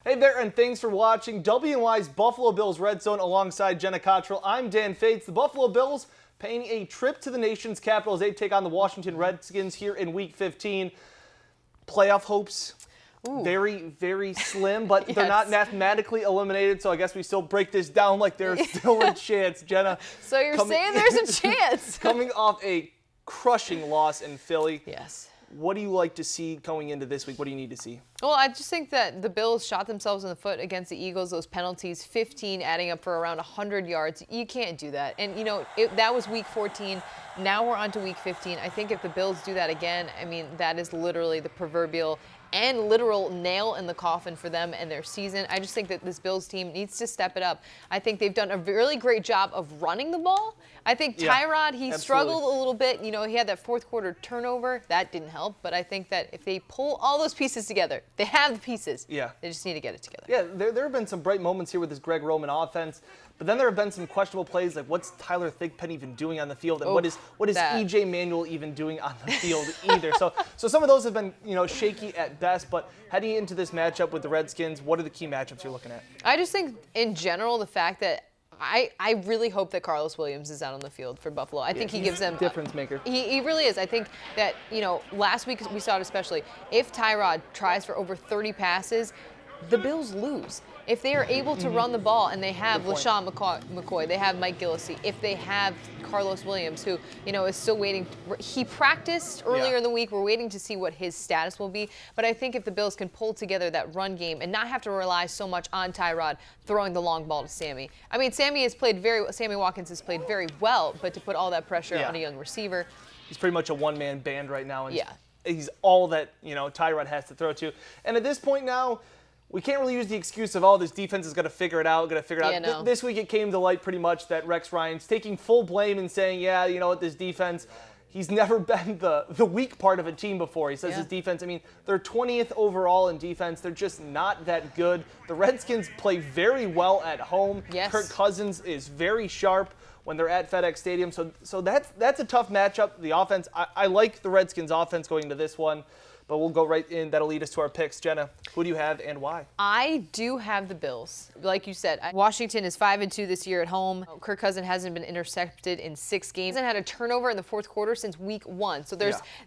Hey there, and thanks for watching WENY's Buffalo Bills Red Zone alongside Jenna Cottrell. I'm Dan Fates. The Buffalo Bills paying a trip to the nation's capital as they take on the Washington Redskins here in Week 15. Playoff hopes, very, very slim, but Yes. they're not mathematically eliminated, so I guess we still break this down like there's still a chance. Jenna. So you're saying there's a chance? Coming off a crushing loss in Philly. Yes. What do you like to see going into this week? What do you need to see? Well, I just think that the Bills shot themselves in the foot against the Eagles. Those penalties, 15 adding up for around 100 yards. You can't do that. And, you know, that was Week 14. Now we're on to Week 15. I think if the Bills do that again, I mean, that is literally the proverbial and literal nail in the coffin for them and their season. I just think that this Bills team needs to step it up. I think they've done a really great job of running the ball. I think Tyrod, he struggled a little bit. You know, he had that fourth quarter turnover. That didn't help. But I think that if they pull all those pieces together, they have the pieces. Yeah. They just need to get it together. Yeah, there have been some bright moments here with this Greg Roman offense, but then there have been some questionable plays, like what's Tyler Thigpen even doing on the field, and what is E.J. Manuel even doing on the field either. So some of those have been, you know, shaky at best, but heading into this matchup with the Redskins, what are the key matchups you're looking at? I just think, in general, the fact that I really hope that Carlos Williams is out on the field for Buffalo. I think he gives them difference maker. He really is. I think that, you know, last week we saw it especially. If Tyrod tries for over 30 passes, the Bills lose. If they are able to run the ball and they have LaShawn McCoy, they have Mike Gillislee, if they have Carlos Williams, who, you know, is still waiting. He practiced earlier in the week. We're waiting to see what his status will be. But I think if the Bills can pull together that run game and not have to rely so much on Tyrod throwing the long ball to Sammy. I mean, Sammy Watkins has played very well, but to put all that pressure on a young receiver. He's pretty much a one-man band right now. And he's all that, you know, Tyrod has to throw to. And at this point now, we can't really use the excuse of, oh, this defense is going to figure it out, No. This week it came to light pretty much that Rex Ryan's taking full blame and saying, yeah, you know what, this defense, he's never been the weak part of a team before. He says his defense, I mean, they're 20th overall in defense. They're just not that good. The Redskins play very well at home. Yes. Kirk Cousins is very sharp when they're at FedEx Stadium. So that's a tough matchup. The offense, I like the Redskins offense going into this one. But we'll go right in. That'll lead us to our picks. Jenna, who do you have and why? I do have the Bills. Like you said, Washington is 5-2 this year at home. Kirk Cousins hasn't been intercepted in 6 games. He hasn't had a turnover in the fourth quarter since week 1. So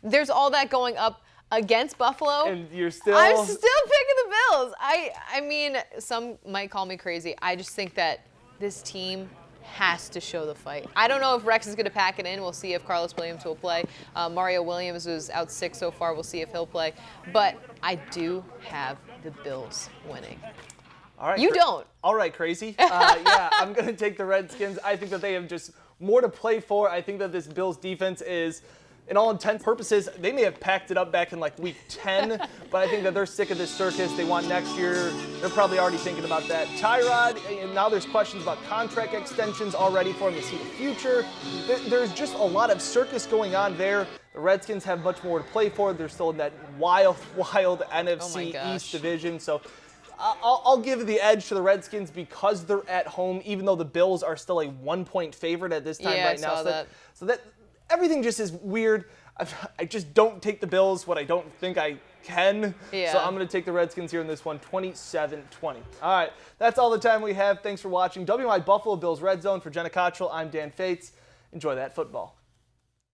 there's all that going up against Buffalo. And I'm still picking the Bills. I mean, some might call me crazy. I just think that this team has to show the fight. I don't know if Rex is going to pack it in. We'll see if Carlos Williams will play. Mario Williams was out sick so far. We'll see if he'll play. But I do have the Bills winning. All right, you don't. All right, crazy. Yeah, I'm going to take the Redskins. I think that they have just more to play for. I think that this Bills defense is, in all intents and purposes, they may have packed it up back in like week 10, but I think that they're sick of this circus. They want next year. They're probably already thinking about that. Tyrod, and now there's questions about contract extensions already for him to see the future. There's just a lot of circus going on there. The Redskins have much more to play for. They're still in that wild NFC East division. So I'll give the edge to the Redskins because they're at home, even though the Bills are still a 1-point favorite at this time right now. So that everything just is weird. I just don't take the Bills what I don't think I can. So I'm going to take the Redskins here in this one, 27-20. All right, that's all the time we have. Thanks for watching WENY Buffalo Bills Red Zone. For Jenna Cottrell, I'm Dan Fates. Enjoy that football.